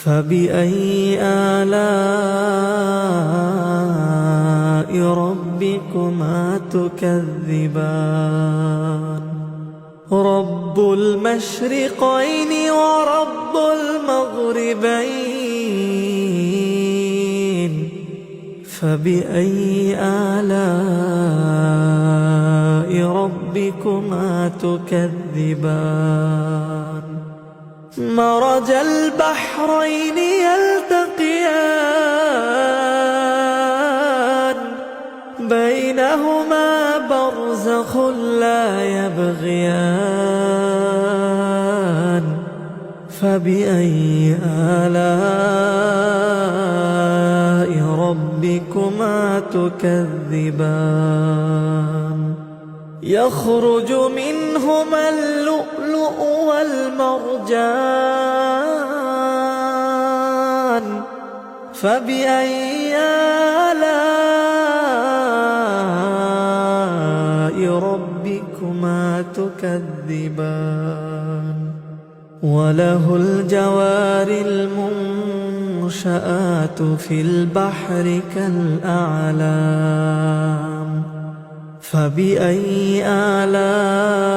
فبأي آلاء ربكما تكذبان رب المشرقين ورب المغربين فبأي آلاء ربكما تكذبان مرج البحرين يلتقيان بينهما برزخ لا يبغيان فبأي آلاء ربكما تكذبان يخرج منهما اللؤلؤ والمرجان فبأي آلاء ربكما تكذبان وله الجوار المنشآت في البحر كالأعلام فبأي آلاء